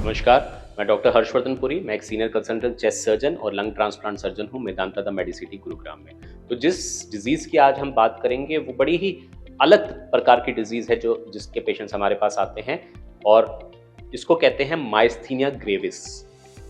नमस्कार, मैं डॉक्टर हर्षवर्धन पुरी। मैं एक सीनियर कंसल्टेंट चेस्ट सर्जन और लंग ट्रांसप्लांट सर्जन हूँ मेदांता द मेडिसिटी गुरुग्राम में। तो जिस डिजीज़ की आज हम बात करेंगे वो बड़ी ही अलग प्रकार की डिजीज़ है जो जिसके पेशेंट्स हमारे पास आते हैं और इसको कहते हैं माइस्थीनिया ग्रेविस।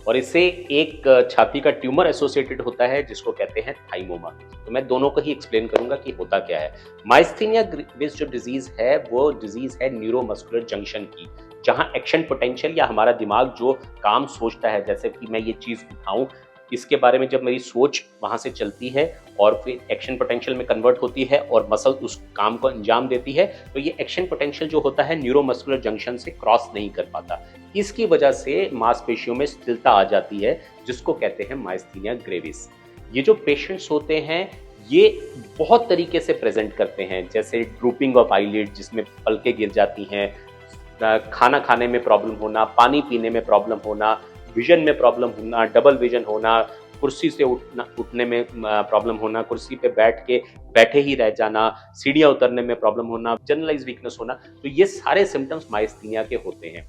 और इससे एक छाती का ट्यूमर एसोसिएटेड होता है जिसको कहते हैं थाइमोमा। तो मैं दोनों को ही एक्सप्लेन करूंगा कि होता क्या है। माइस्थीनिया ग्रेविस जो डिजीज है वो डिजीज है न्यूरोमस्कुलर जंक्शन की, जहां एक्शन पोटेंशियल या हमारा दिमाग जो काम सोचता है, जैसे कि मैं ये चीज उठाऊं, इसके बारे में जब मेरी सोच वहां से चलती है और फिर एक्शन पोटेंशियल में कन्वर्ट होती है और मसल उस काम को अंजाम देती है, तो ये एक्शन पोटेंशियल जो होता है न्यूरोमस्कुलर जंक्शन से क्रॉस नहीं कर पाता। इसकी वजह से मांसपेशियों में स्थिरता आ जाती है जिसको कहते हैं माइस्थीनिया ग्रेविस। ये जो पेशेंट्स होते हैं ये बहुत तरीके से प्रेजेंट करते हैं, जैसे ड्रूपिंग ऑफ आईलिड जिसमें पलकें गिर जाती हैं, खाना खाने में प्रॉब्लम होना, पानी पीने में प्रॉब्लम होना, विजन में प्रॉब्लम होना, डबल विजन होना, कुर्सी से उठने में प्रॉब्लम होना, कुर्सी पे बैठे ही रह जाना, सीढ़ियाँ उतरने में प्रॉब्लम होना, जनरलाइज वीकनेस होना। तो ये सारे सिम्टम्स माइस्थीनिया के होते हैं।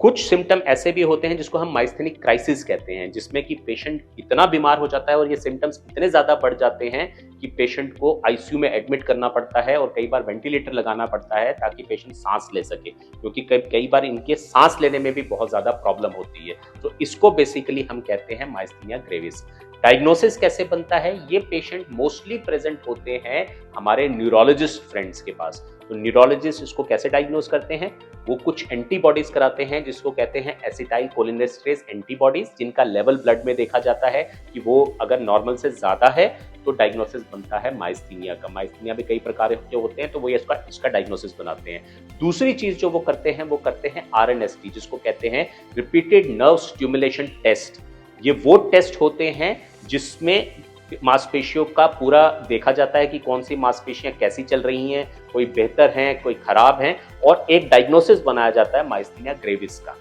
कुछ सिम्टम ऐसे भी होते हैं जिसको हम माइस्थेनिक क्राइसिस कहते हैं, जिसमें कि पेशेंट इतना बीमार हो जाता है और ये सिम्टम्स इतने ज़्यादा बढ़ जाते हैं कि पेशेंट को आईसीयू में एडमिट करना पड़ता है और कई बार वेंटिलेटर लगाना पड़ता है ताकि पेशेंट सांस ले सके, क्योंकि कई बार इनके सांस लेने में भी बहुत ज़्यादा प्रॉब्लम होती है। तो इसको बेसिकली हम कहते हैं माइस्थीनिया ग्रेविस। डायग्नोसिस कैसे बनता है? ये पेशेंट मोस्टली प्रेजेंट होते हैं हमारे न्यूरोलॉजिस्ट फ्रेंड्स के पास। तो न्यूरोलॉजिस्ट इसको कैसे डायग्नोज करते हैं? वो कुछ एंटीबॉडीज कराते हैं जिसको कहते हैं एसिटाइल कोलिनेस्टरेज एंटीबॉडीज, जिनका लेवल ब्लड में देखा जाता है कि वो अगर नॉर्मल से ज्यादा है तो डायग्नोसिस बनता है माइस्थीनिया का। माइस्थीनिया भी कई प्रकार के होते हैं, तो वो इसका डायग्नोसिस बनाते हैं। दूसरी चीज जो वो करते हैं आरएनएसटी, जिसको कहते हैं रिपीटेड नर्व स्टिमुलेशन टेस्ट। ये वो टेस्ट होते हैं जिसमें मांसपेशियों का पूरा देखा जाता है कि कौन सी मांसपेशियां कैसी चल रही हैं, कोई बेहतर हैं, कोई खराब हैं, और एक डायग्नोसिस बनाया जाता है माइस्थीनिया ग्रेविस का।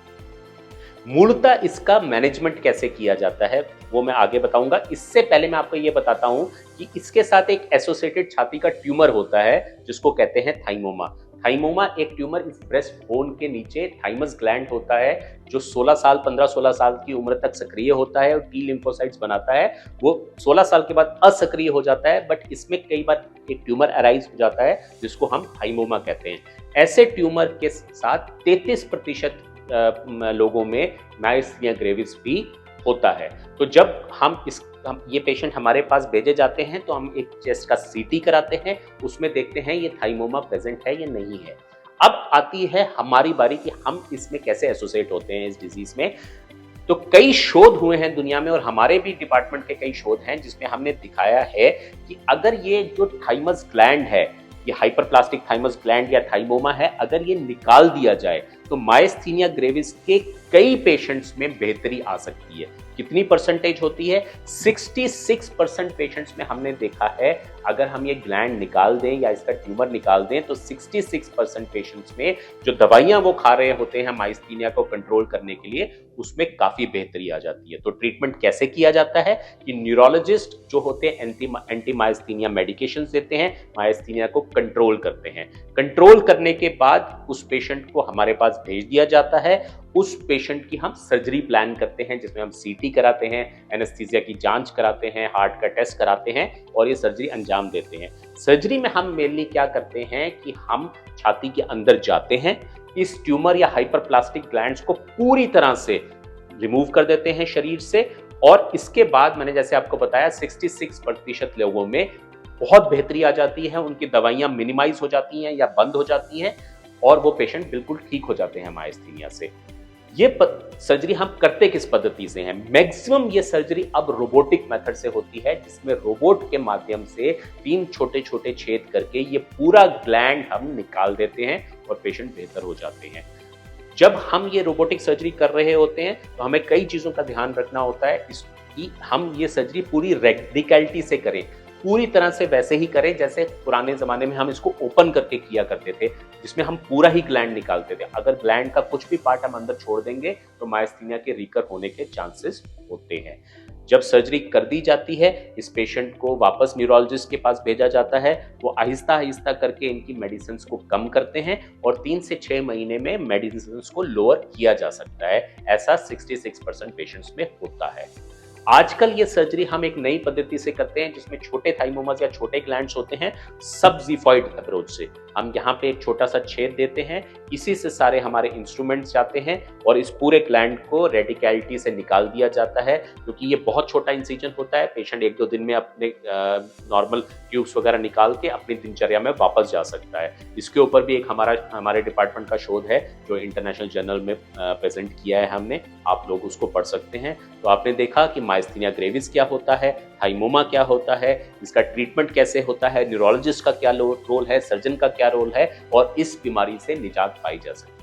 मूलतः इसका मैनेजमेंट कैसे किया जाता है वो मैं आगे बताऊंगा। इससे पहले मैं आपको ये बताता हूं कि इसके साथ एक एसोसिएटेड छाती का ट्यूमर होता है जिसको कहते हैं थाइमोमा। थाइमोमा एक ट्यूमर इस ब्रेस्ट बोन के नीचे थाइमस ग्लैंड होता है जो 15-16 साल की उम्र तक सक्रिय होता है और टी लिम्फोसाइट्स बनाता है। वो 16 साल के बाद असक्रिय हो जाता है, बट इसमें कई बार एक ट्यूमर अराइज हो जाता है जिसको हम थाइमोमा कहते हैं। ऐसे ट्यूमर के साथ 33% लोगों में माइस्थीनिया ग्रेविस भी होता है। तो जब हम ये पेशेंट हमारे पास भेजे जाते हैं तो हम एक चेस्ट का सीटी कराते हैं, उसमें देखते हैं ये थाइमोमा प्रेजेंट है या नहीं है। अब आती है हमारी बारी कि हम इसमें कैसे एसोसिएट होते हैं इस डिजीज में। तो कई शोध हुए हैं दुनिया में और हमारे भी डिपार्टमेंट के कई शोध हैं जिसमें हमने दिखाया है कि अगर ये जो थाइमस ग्लैंड है, ये हाइपरप्लास्टिक थाइमस ग्लैंड या थाइमोमा है, अगर ये निकाल दिया जाए तो माइस्थीनिया ग्रेविस के कई पेशेंट्स में बेहतरी आ सकती है। कितनी परसेंटेज होती है? 66% पेशेंट्स में हमने देखा है अगर हम ये ग्लैंड निकाल दें या इसका ट्यूमर निकाल दें तो 66% पेशेंट्स में जो दवाइयां वो खा रहे होते हैं माइस्थीनिया को कंट्रोल करने के लिए, उसमें काफी बेहतरी आ जाती है। तो ट्रीटमेंट कैसे किया जाता है कि न्यूरोलॉजिस्ट जो होते हैं एंटी माइस्थीनिया मेडिकेशंस देते हैं, माइस्थीनिया को कंट्रोल करते हैं। कंट्रोल करने के बाद उस पेशेंट को हमारे पास भेज दिया जाता है। उस पेशेंट की हम सर्जरी प्लान करते हैं जिसमें हम सीटी कराते हैं, एनेस्थीसिया की जांच कराते हैं, हार्ट का टेस्ट कराते हैं और ये सर्जरी अंजाम देते हैं। सर्जरी में हम मेनली क्या करते हैं कि हम छाती के अंदर जाते हैं, इस ट्यूमर या हाइपरप्लास्टिक ग्लैंड्स को पूरी तरह से रिमूव कर देते हैं शरीर से, और इसके बाद मैंने जैसे आपको बताया 66% लोगों में बहुत बेहतरी आ जाती है, उनकी दवाइयां मिनिमाइज हो जाती हैं या बंद हो जाती हैं और वो पेशेंट बिल्कुल ठीक हो जाते हैं माइस्थीनिया से। ये सर्जरी हम करते किस पद्धति से हैं? मैक्सिमम ये सर्जरी अब रोबोटिक मेथड से होती है, जिसमें रोबोट के माध्यम से 3 छोटे-छोटे छेद करके ये पूरा ग्लैंड हम निकाल देते हैं और पेशेंट बेहतर हो जाते हैं। जब हम ये रोबोटिक सर्जरी कर रहे होते हैं तो हमें कई चीज़ों का ध्यान रखना होता है कि हम ये सर्जरी पूरी रेडिकलिटी से करें। पूरी तरह से वैसे ही करें जैसे पुराने ज़माने में हम इसको ओपन करके किया करते थे, जिसमें हम पूरा ही ग्लैंड निकालते थे। अगर ग्लैंड का कुछ भी पार्ट हम अंदर छोड़ देंगे तो मायस्थीनिया के रिकर होने के चांसेस होते हैं। जब सर्जरी कर दी जाती है, इस पेशेंट को वापस न्यूरोलॉजिस्ट के पास भेजा जाता है। वो आहिस्ता-आहिस्ता करके इनकी मेडिसिन्स को कम करते हैं और 3 से 6 महीने में मेडिसिन्स को लोअर किया जा सकता है। ऐसा 66% पेशेंट्स में होता है। आजकल ये सर्जरी हम एक नई पद्धति से करते हैं जिसमें छोटे थाइमोमास या छोटे ग्लैंड्स होते हैं, सब ज़िफॉइड अप्रोच से। हम यहाँ पे एक छोटा सा छेद देते हैं, इसी से सारे हमारे इंस्ट्रूमेंट्स जाते हैं और इस पूरे ग्लैंड को रेडिकैलिटी से निकाल दिया जाता है। क्योंकि ये बहुत छोटा इंसिजन होता है, पेशेंट 1-2 दिन में अपने नॉर्मल ट्यूब्स वगैरह निकाल के अपनी दिनचर्या में वापस जा सकता है। इसके ऊपर भी एक हमारे डिपार्टमेंट का शोध है जो इंटरनेशनल जर्नल में प्रेजेंट किया है हमने, आप लोग उसको पढ़ सकते हैं। तो आपने देखा कि मायस्थीनिया ग्रेविस क्या होता है, थाइमोमा क्या होता है, इसका ट्रीटमेंट कैसे होता है, न्यूरोलॉजिस्ट का क्या रोल है, सर्जन का क्या रोल है और इस बीमारी से निजात पाई जा सकती है।